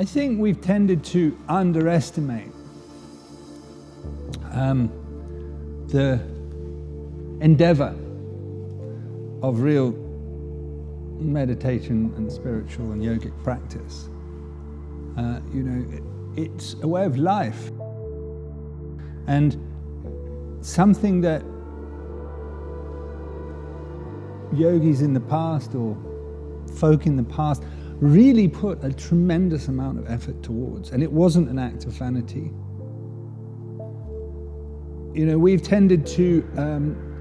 I think we've tended to underestimate the endeavor of real meditation and spiritual and yogic practice. It's a way of life, and something that yogis in the past or folk in the past really put a tremendous amount of effort towards, and it wasn't an act of vanity. We've tended to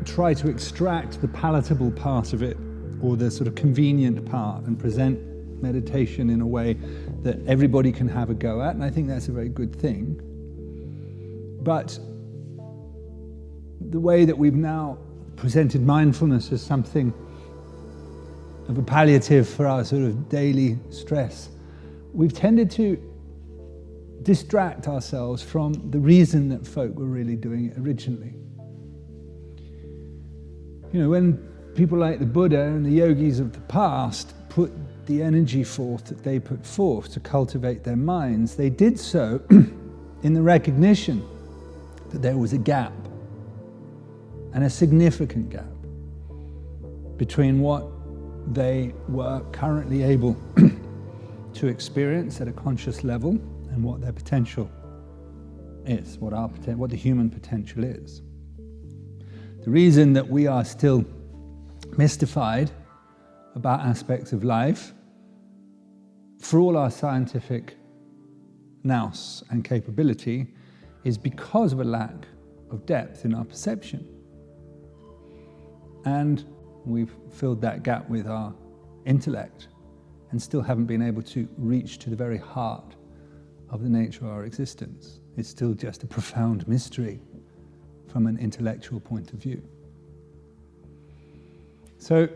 try to extract the palatable part of it, or the sort of convenient part, and present meditation in a way that everybody can have a go at, and I think that's a very good thing. But the way that we've now presented mindfulness as something of a palliative for our sort of daily stress, we've tended to distract ourselves from the reason that folk were really doing it originally. When people like the Buddha and the yogis of the past put the energy forth that they put forth to cultivate their minds, they did so in the recognition that there was a gap, and a significant gap, between what they were currently able to experience at a conscious level and what their potential is, what the human potential is. The reason that we are still mystified about aspects of life, for all our scientific nous and capability, is because of a lack of depth in our perception. And we've filled that gap with our intellect and still haven't been able to reach to the very heart of the nature of our existence. It's still just a profound mystery from an intellectual point of view. So,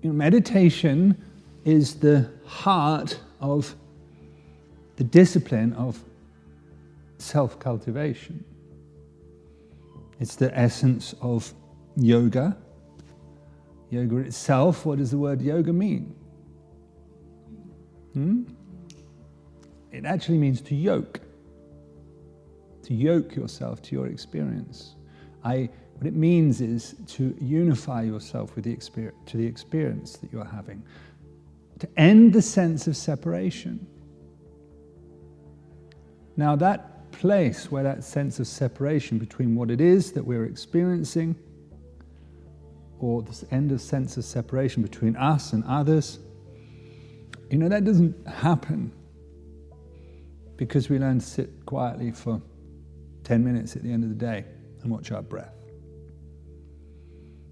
meditation is the heart of the discipline of self-cultivation. It's the essence of yoga. Yoga itself, what does the word yoga mean? It actually means to yoke yourself to your experience. What it means is to unify yourself with the experience that you're having, to end the sense of separation. Now that place where that sense of separation between what it is that we're experiencing, or this end of sense of separation between us and others, that doesn't happen because we learn to sit quietly for 10 minutes at the end of the day and watch our breath.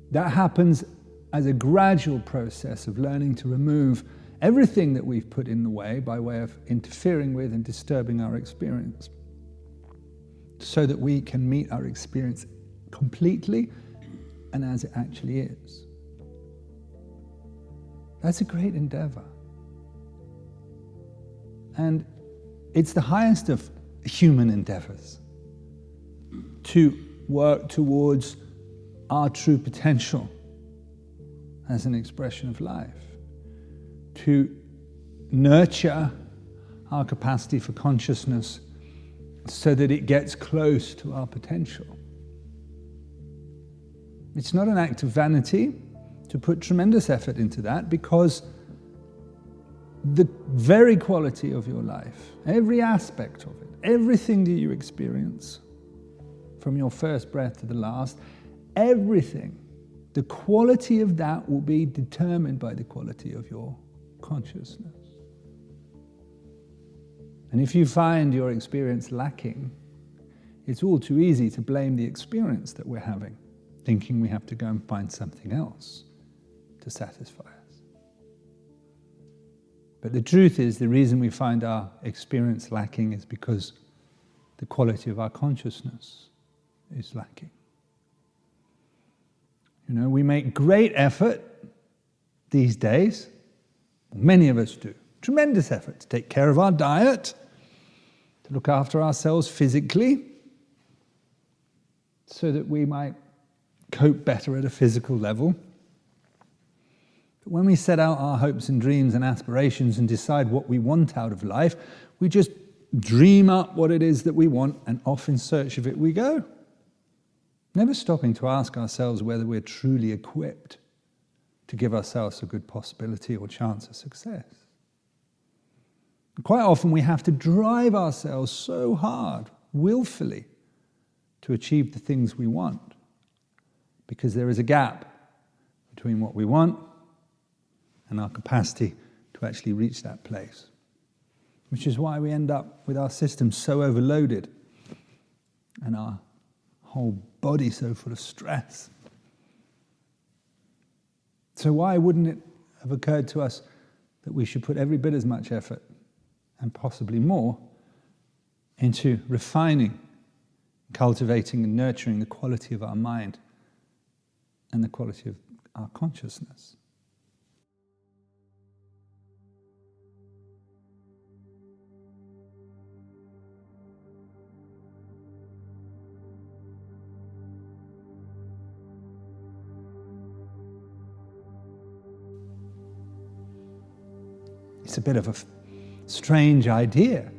That happens as a gradual process of learning to remove everything that we've put in the way by way of interfering with and disturbing our experience, so that we can meet our experience completely and as it actually is. That's a great endeavor. And it's the highest of human endeavors to work towards our true potential as an expression of life, to nurture our capacity for consciousness so that it gets close to our potential. It's not an act of vanity to put tremendous effort into that, because the very quality of your life, every aspect of it, everything that you experience, from your first breath to the last, everything, the quality of that will be determined by the quality of your consciousness. And if you find your experience lacking, it's all too easy to blame the experience that we're having, thinking we have to go and find something else to satisfy us. But the truth is, the reason we find our experience lacking is because the quality of our consciousness is lacking. We make great effort these days, many of us do, tremendous effort to take care of our diet, to look after ourselves physically, so that we might cope better at a physical level. But when we set out our hopes and dreams and aspirations and decide what we want out of life, we just dream up what it is that we want, and off in search of it we go. Never stopping to ask ourselves whether we're truly equipped to give ourselves a good possibility or chance of success. Quite often we have to drive ourselves so hard, willfully, to achieve the things we want, because there is a gap between what we want and our capacity to actually reach that place. Which is why we end up with our system so overloaded and our whole body so full of stress. So why wouldn't it have occurred to us that we should put every bit as much effort, and possibly more, into refining, cultivating and nurturing the quality of our mind and the quality of our consciousness? It's a bit of a strange idea.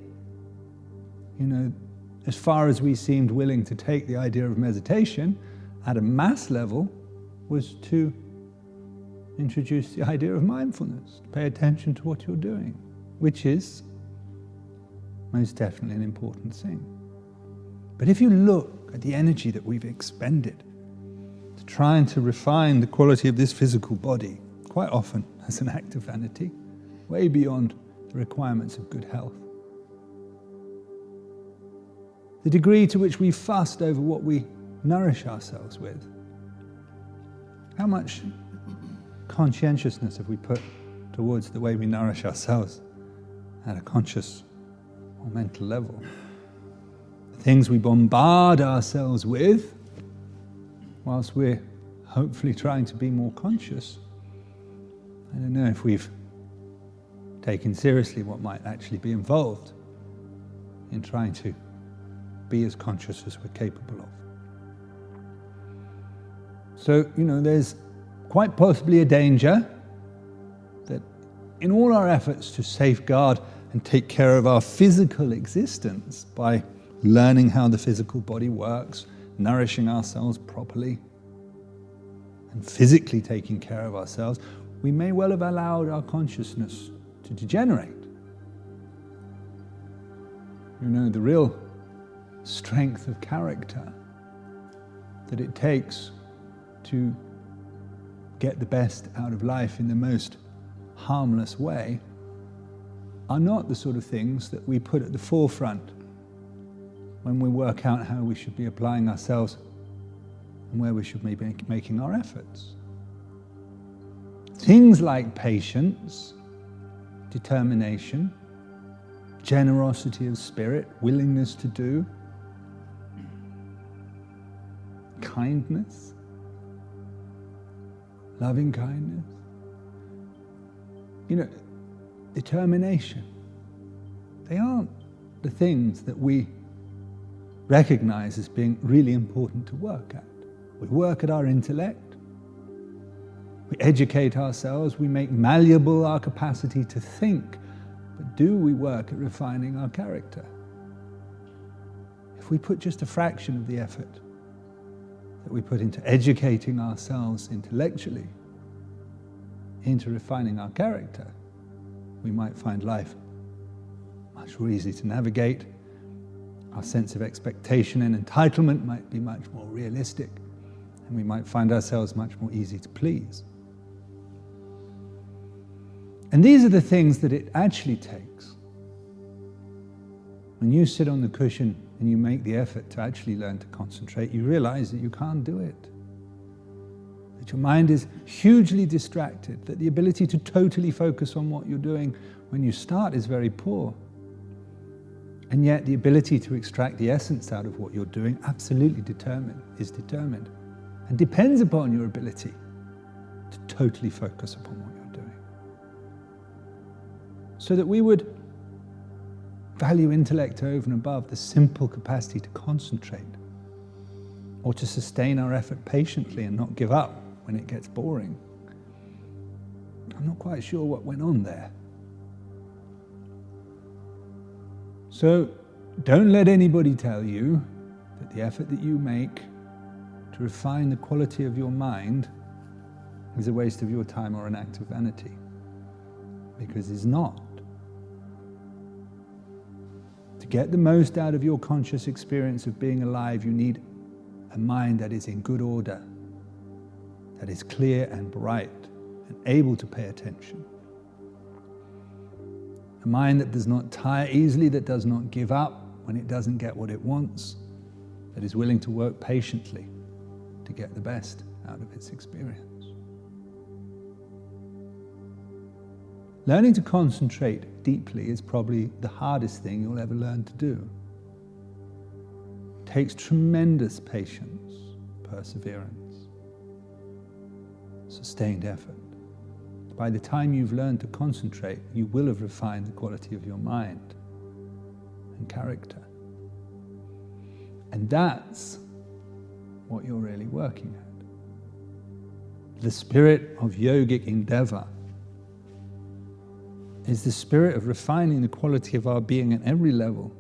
As far as we seemed willing to take the idea of meditation at a mass level was to introduce the idea of mindfulness, to pay attention to what you're doing, which is most definitely an important thing. But if you look at the energy that we've expended to trying to refine the quality of this physical body, quite often as an act of vanity, way beyond the requirements of good health. The degree to which we fussed over what we nourish ourselves with. How much conscientiousness have we put towards the way we nourish ourselves at a conscious or mental level? The things we bombard ourselves with, whilst we're hopefully trying to be more conscious. I don't know if we've taken seriously what might actually be involved in trying to be as conscious as we're capable of. So, there's quite possibly a danger that in all our efforts to safeguard and take care of our physical existence by learning how the physical body works, nourishing ourselves properly, and physically taking care of ourselves, we may well have allowed our consciousness to degenerate. The real strength of character that it takes to get the best out of life in the most harmless way are not the sort of things that we put at the forefront when we work out how we should be applying ourselves and where we should be making our efforts. Things like patience, determination, generosity of spirit, willingness to do, kindness, loving kindness, determination. They aren't the things that we recognize as being really important to work at. We work at our intellect, we educate ourselves, we make malleable our capacity to think, but do we work at refining our character? If we put just a fraction of the effort that we put into educating ourselves intellectually into refining our character, we might find life much more easy to navigate. Our sense of expectation and entitlement might be much more realistic, and we might find ourselves much more easy to please. And these are the things that it actually takes. When you sit on the cushion and you make the effort to actually learn to concentrate, you realize that you can't do it. That your mind is hugely distracted, that the ability to totally focus on what you're doing when you start is very poor. And yet the ability to extract the essence out of what you're doing absolutely is determined and depends upon your ability to totally focus upon what you're doing. So that we would value intellect over and above the simple capacity to concentrate or to sustain our effort patiently and not give up when it gets boring. I'm not quite sure what went on there. So don't let anybody tell you that the effort that you make to refine the quality of your mind is a waste of your time or an act of vanity, because it's not. To get the most out of your conscious experience of being alive, you need a mind that is in good order, that is clear and bright and able to pay attention. A mind that does not tire easily, that does not give up when it doesn't get what it wants, that is willing to work patiently to get the best out of its experience. Learning to concentrate deeply is probably the hardest thing you'll ever learn to do. It takes tremendous patience, perseverance, sustained effort. By the time you've learned to concentrate, you will have refined the quality of your mind and character. And that's what you're really working at. The spirit of yogic endeavor is the spirit of refining the quality of our being at every level,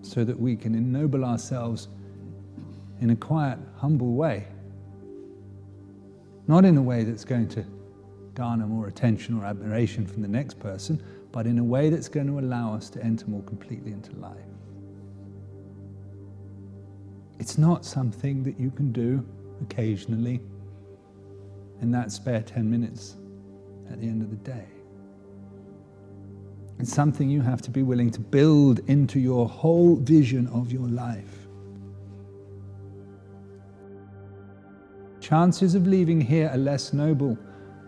so that we can ennoble ourselves in a quiet, humble way. Not in a way that's going to garner more attention or admiration from the next person, but in a way that's going to allow us to enter more completely into life. It's not something that you can do occasionally in that spare 10 minutes at the end of the day. It's something you have to be willing to build into your whole vision of your life. Chances of leaving here a less noble,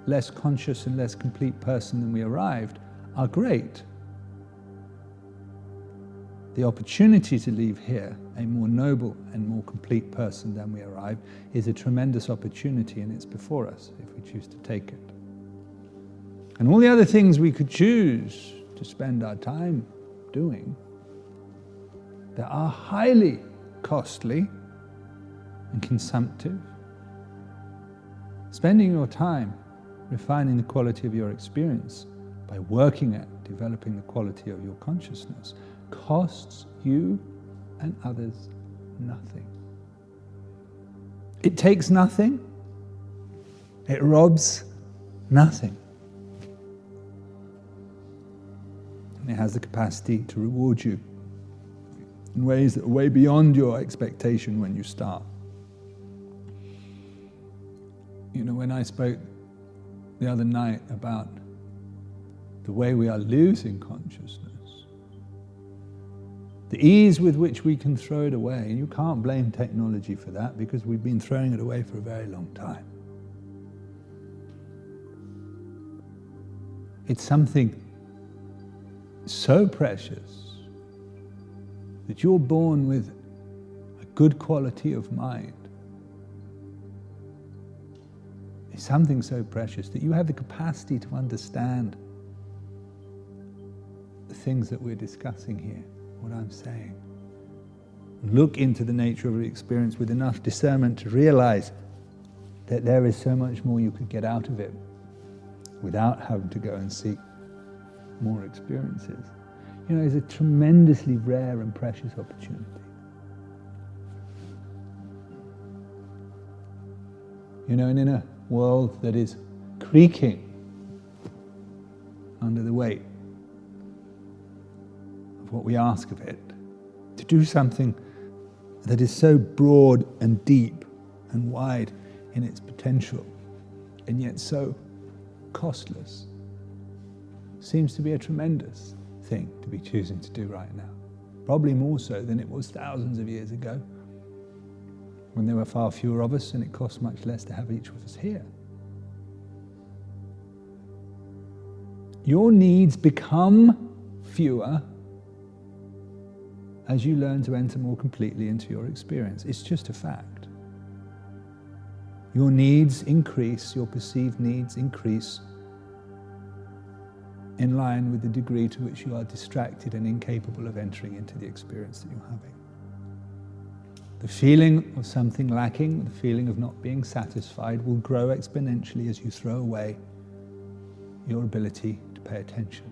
less conscious and less complete person than we arrived are great. The opportunity to leave here a more noble and more complete person than we arrived is a tremendous opportunity, and it's before us if we choose to take it. And all the other things we could choose to spend our time doing that are highly costly and consumptive. Spending your time refining the quality of your experience by working at developing the quality of your consciousness costs you and others nothing. It takes nothing. It robs nothing. And it has the capacity to reward you in ways that are way beyond your expectation when you start. You know, when I spoke the other night about the way we are losing consciousness, the ease with which we can throw it away, and you can't blame technology for that because we've been throwing it away for a very long time. It's something so precious that you're born with a good quality of mind. It's something so precious that you have the capacity to understand the things that we're discussing here, what I'm saying. Look into the nature of the experience with enough discernment to realize that there is so much more you could get out of it without having to go and seek more experiences. You know, it's a tremendously rare and precious opportunity. You know, and in a world that is creaking under the weight of what we ask of it, to do something that is so broad and deep and wide in its potential and yet so costless seems to be a tremendous thing to be choosing to do right now. Probably more so than it was thousands of years ago, when there were far fewer of us and it cost much less to have each of us here. Your needs become fewer as you learn to enter more completely into your experience. It's just a fact. Your needs increase, your perceived needs increase in line with the degree to which you are distracted and incapable of entering into the experience that you're having. The feeling of something lacking, the feeling of not being satisfied will grow exponentially as you throw away your ability to pay attention.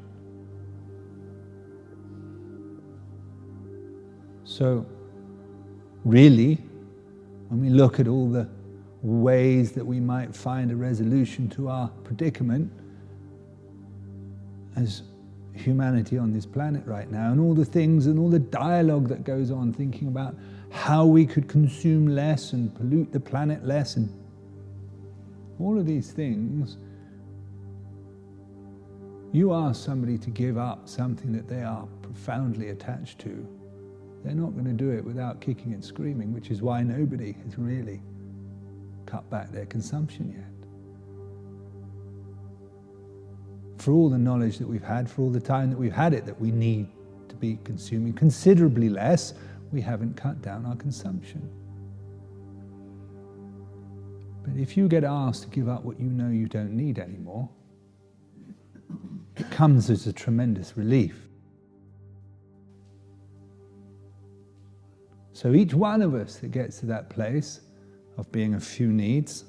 So, really, when we look at all the ways that we might find a resolution to our predicament as humanity on this planet right now, and all the things and all the dialogue that goes on thinking about how we could consume less and pollute the planet less, and all of these things, you ask somebody to give up something that they are profoundly attached to, they're not going to do it without kicking and screaming, which is why nobody has really cut back their consumption yet. For all the knowledge that we've had, for all the time that we've had it, that we need to be consuming considerably less, we haven't cut down our consumption. But if you get asked to give up what you know you don't need anymore, it comes as a tremendous relief. So each one of us that gets to that place of being a few needs,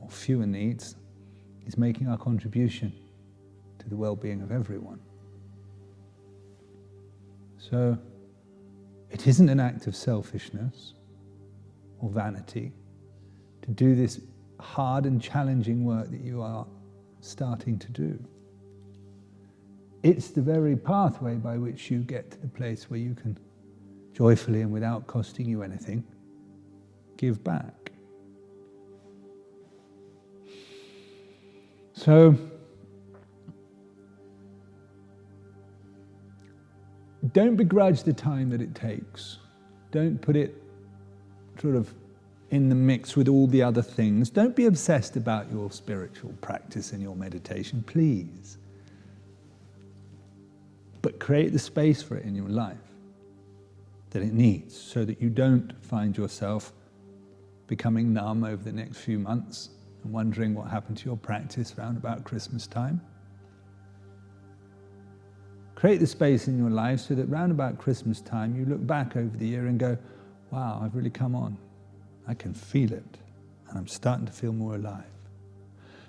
or fewer needs, is making our contribution to the well-being of everyone. So it isn't an act of selfishness or vanity to do this hard and challenging work that you are starting to do. It's the very pathway by which you get to the place where you can joyfully and without costing you anything give back. So, don't begrudge the time that it takes. Don't put it sort of in the mix with all the other things. Don't be obsessed about your spiritual practice and your meditation, please. But create the space for it in your life that it needs, so that you don't find yourself becoming numb over the next few months and wondering what happened to your practice around about Christmas time. Create the space in your life so that round about Christmas time you look back over the year and go, wow, I've really come on. I can feel it, and I'm starting to feel more alive.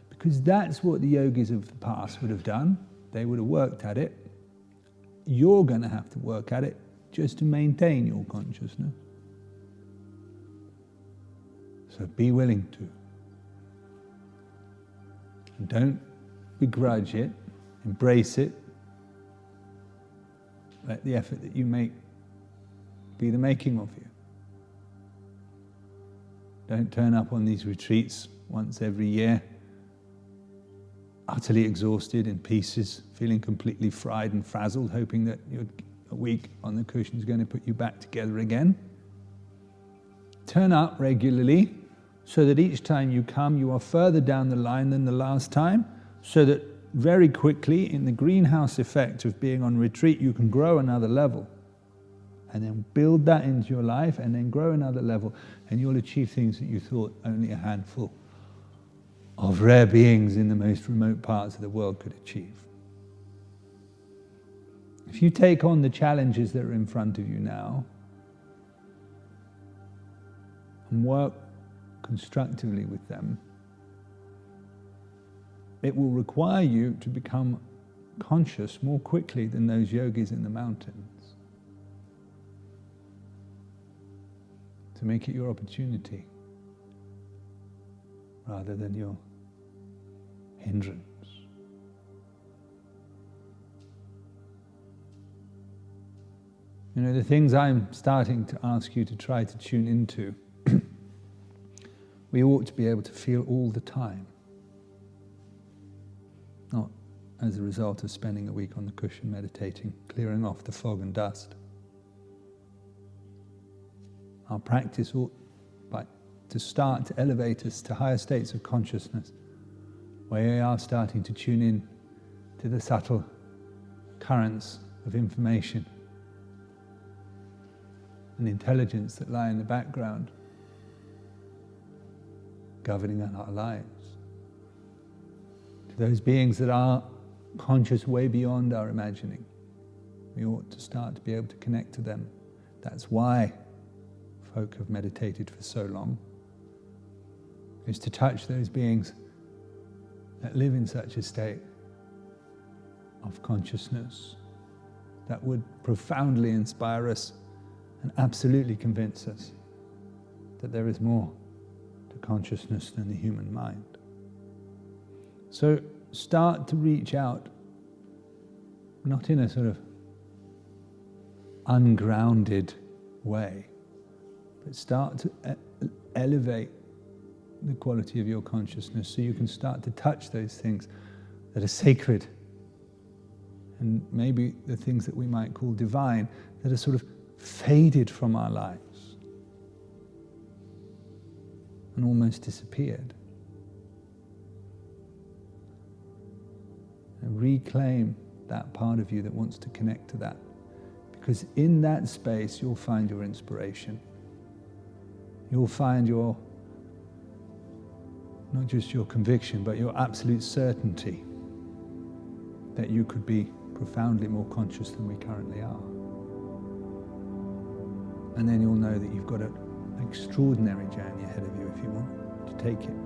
Because that's what the yogis of the past would have done. They would have worked at it. You're going to have to work at it just to maintain your consciousness. So be willing to. And don't begrudge it, embrace it. Let the effort that you make be the making of you. Don't turn up on these retreats once every year, utterly exhausted, in pieces, feeling completely fried and frazzled, hoping that a week on the cushion is going to put you back together again. Turn up regularly so that each time you come, you are further down the line than the last time, so that very quickly, in the greenhouse effect of being on retreat, you can grow another level. And then build that into your life, and then grow another level, and you'll achieve things that you thought only a handful of rare beings in the most remote parts of the world could achieve. If you take on the challenges that are in front of you now and work constructively with them, it will require you to become conscious more quickly than those yogis in the mountains. To make it your opportunity rather than your hindrance. You know, the things I'm starting to ask you to try to tune into, we ought to be able to feel all the time. Not as a result of spending a week on the cushion meditating, clearing off the fog and dust. Our practice ought to start to elevate us to higher states of consciousness, where we are starting to tune in to the subtle currents of information and intelligence that lie in the background, governing our lives. To those beings that are conscious way beyond our imagining, we ought to start to be able to connect to them. That's why folk have meditated for so long, is to touch those beings that live in such a state of consciousness that would profoundly inspire us and absolutely convince us that there is more to consciousness than the human mind. So start to reach out, not in a sort of ungrounded way, but start to elevate the quality of your consciousness so you can start to touch those things that are sacred and maybe the things that we might call divine that are sort of faded from our lives and almost disappeared. And reclaim that part of you that wants to connect to that, because in that space you'll find your inspiration. You'll find your, not just your conviction, but your absolute certainty that you could be profoundly more conscious than we currently are. And then you'll know that you've got an extraordinary journey ahead of you if you want to take it.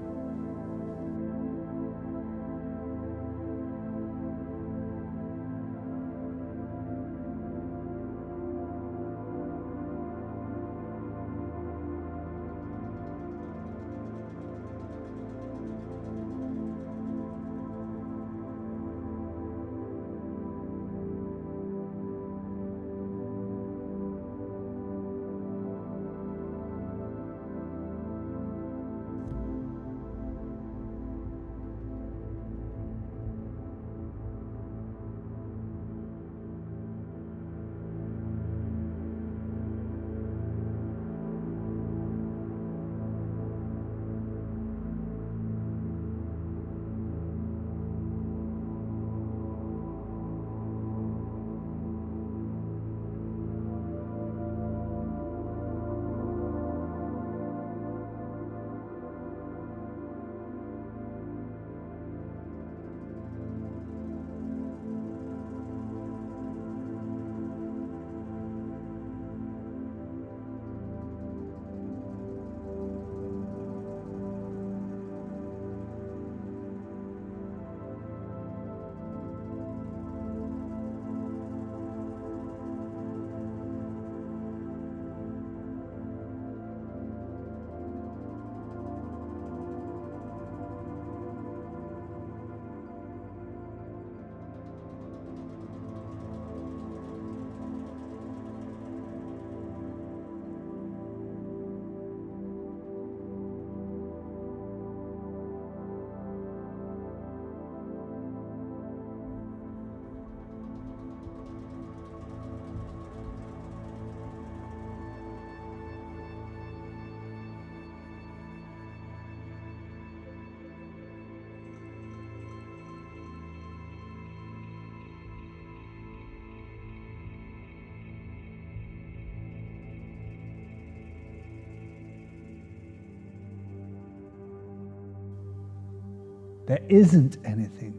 There isn't anything.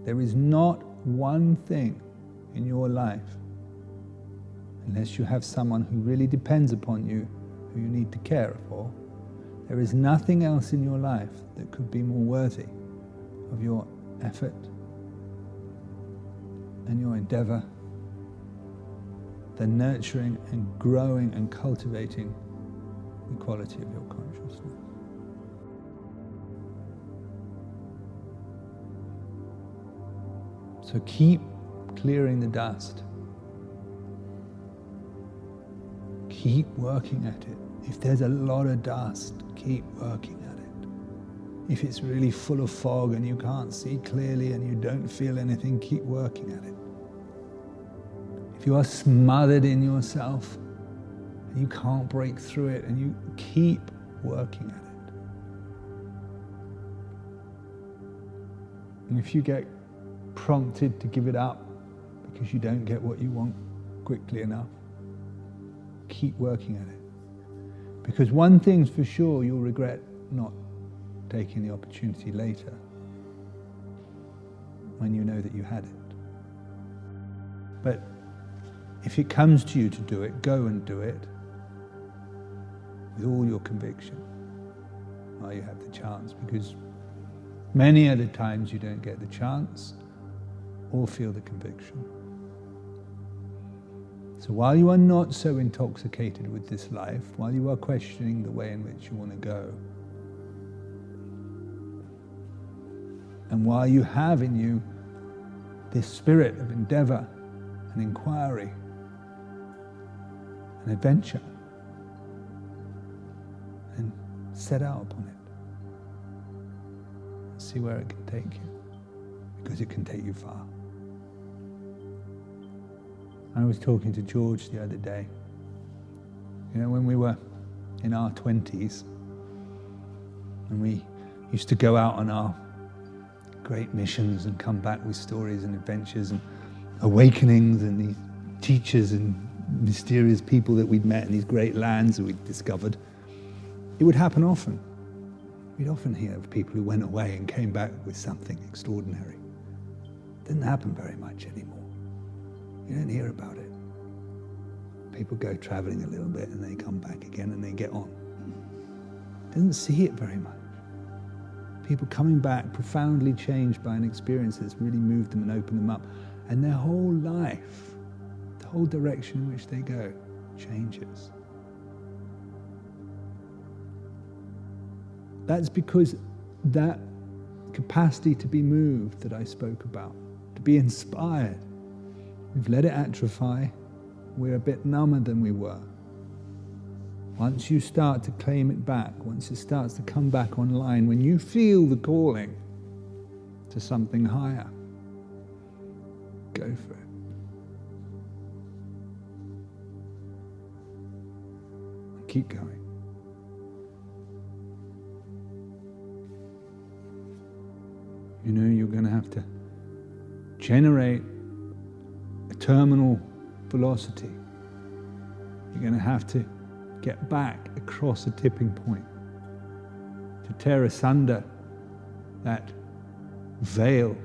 There is not one thing in your life, unless you have someone who really depends upon you, who you need to care for. There is nothing else in your life that could be more worthy of your effort and your endeavor than nurturing and growing and cultivating the quality of your consciousness. So keep clearing the dust. Keep working at it. If there's a lot of dust, keep working at it. If it's really full of fog and you can't see clearly and you don't feel anything, keep working at it. If you are smothered in yourself and you can't break through it, and you keep working at it. And if you get prompted to give it up because you don't get what you want quickly enough, keep working at it. Because one thing's for sure, you'll regret not taking the opportunity later when you know that you had it. But if it comes to you to do it, go and do it. with all your conviction while you have the chance, because many other times you don't get the chance or feel the conviction. So while you are not so intoxicated with this life, while you are questioning the way in which you want to go, and while you have in you this spirit of endeavor and inquiry and adventure, and set out upon it. See where it can take you, because it can take you far. I was talking to George the other day. You know, when we were in our 20s, and we used to go out on our great missions and come back with stories and adventures and awakenings and these teachers and mysterious people that we'd met in these great lands that we'd discovered, it would happen often. We'd often hear of people who went away and came back with something extraordinary. It didn't happen very much anymore. You don't hear about it. People go traveling a little bit and they come back again and they get on. Doesn't see it very much. People coming back profoundly changed by an experience that's really moved them and opened them up. And their whole life, the whole direction in which they go, changes. That's because that capacity to be moved that I spoke about, to be inspired, we've let it atrophy. We're a bit number than we were. Once you start to claim it back, once it starts to come back online, when you feel the calling to something higher, go for it. Keep going. You know, you're going to have to generate a terminal velocity. You're going to have to get back across a tipping point to tear asunder that veil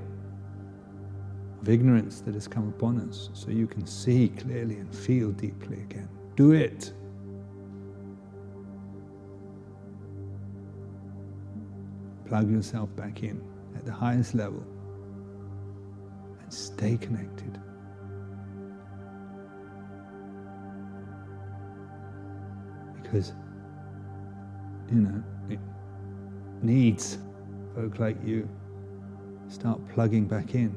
of ignorance that has come upon us, so you can see clearly and feel deeply again. Do it. Plug yourself back in at the highest level and stay connected. Because, you know, it needs folk like you start plugging back in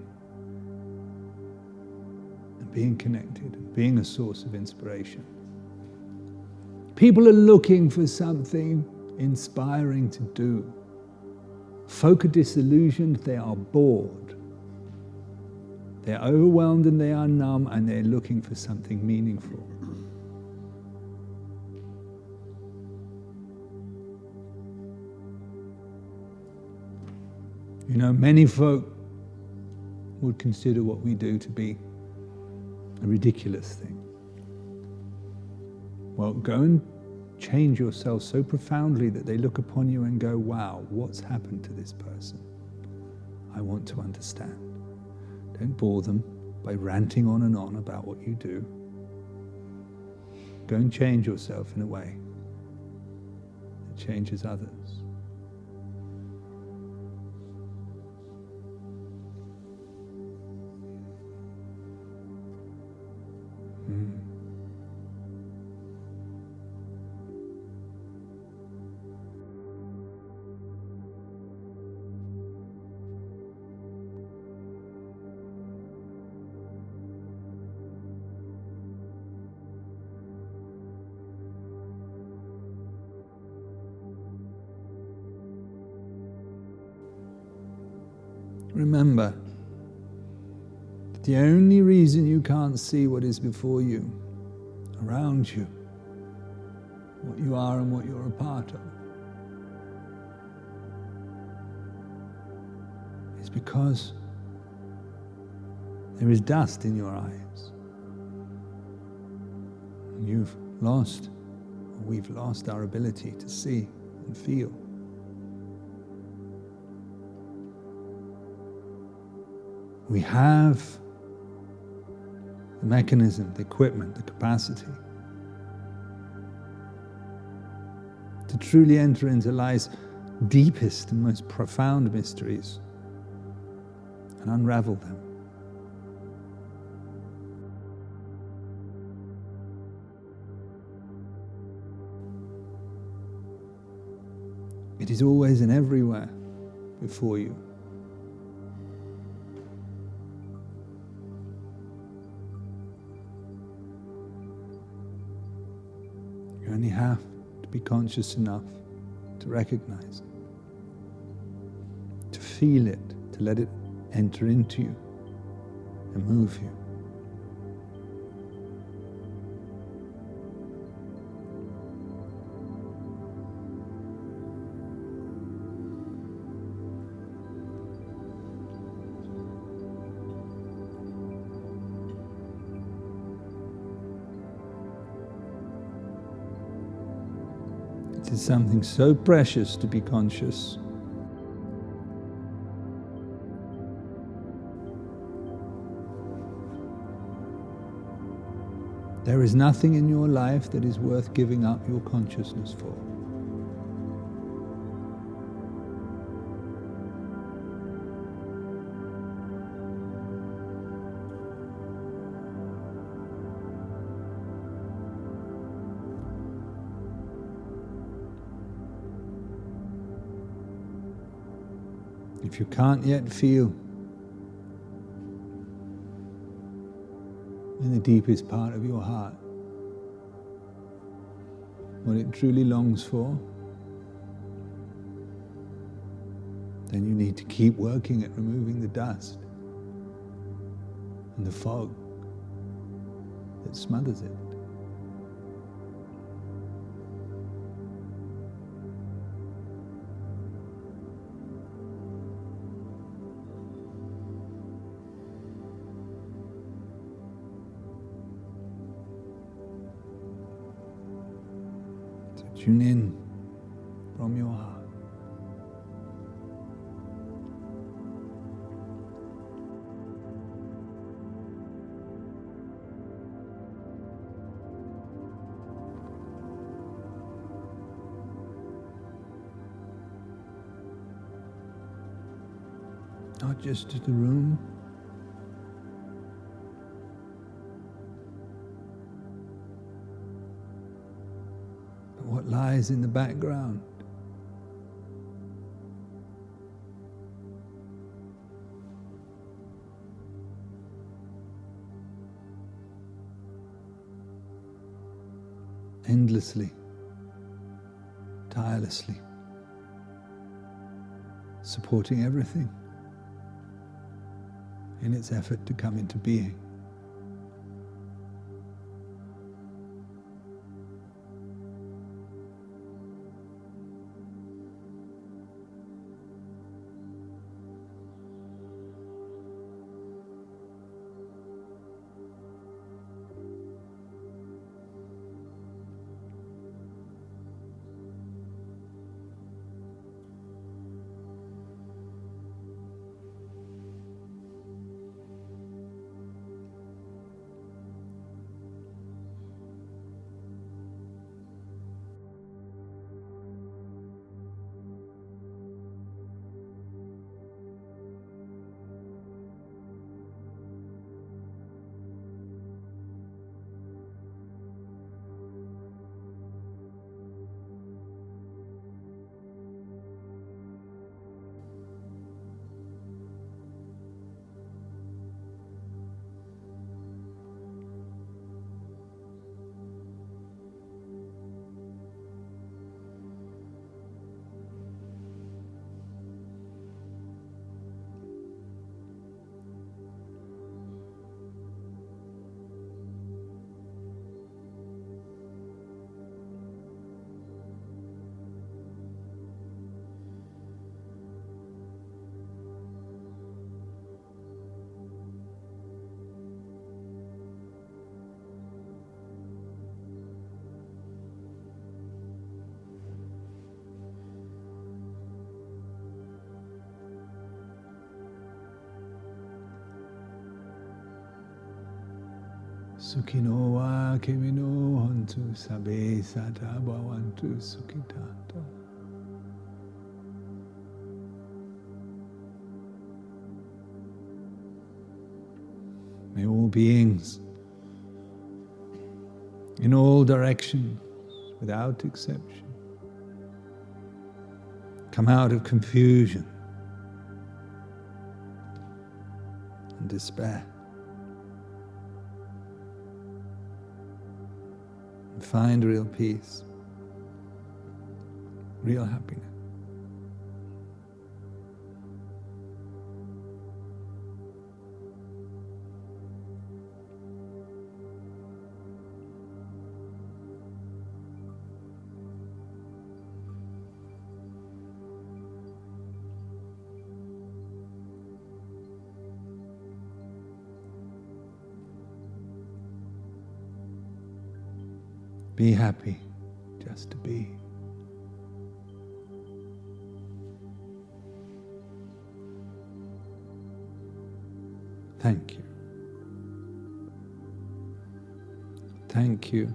and being connected, and being a source of inspiration. People are looking for something inspiring to do. Folk are disillusioned, they are bored. They are overwhelmed and they are numb, and they're looking for something meaningful. You know, many folk would consider what we do to be a ridiculous thing. Well, go and change yourself so profoundly that they look upon you and go, wow, what's happened to this person? I want to understand. Don't bore them by ranting on and on about what you do. Go and change yourself in a way that changes others. Remember, the only reason you can't see what is before you, around you, what you are and what you're a part of, is because there is dust in your eyes. And you've lost, or we've lost our ability to see and feel. We have the mechanism, the equipment, the capacity to truly enter into life's deepest and most profound mysteries and unravel them. It is always and everywhere before you. You only have to be conscious enough to recognize it, to feel it, to let it enter into you and move you. It is something so precious to be conscious. There is nothing in your life that is worth giving up your consciousness for. If you can't yet feel in the deepest part of your heart what it truly longs for, then you need to keep working at removing the dust and the fog that smothers it. Tune in from your heart. Not just to the room, what lies in the background. Endlessly, tirelessly, supporting everything in its effort to come into being. Sukhino va kevino hontu sabe sata bhavantu sukhitato. May all beings in all directions, without exception, come out of confusion and despair and find real peace, real happiness. Be happy just to be. Thank you. Thank you.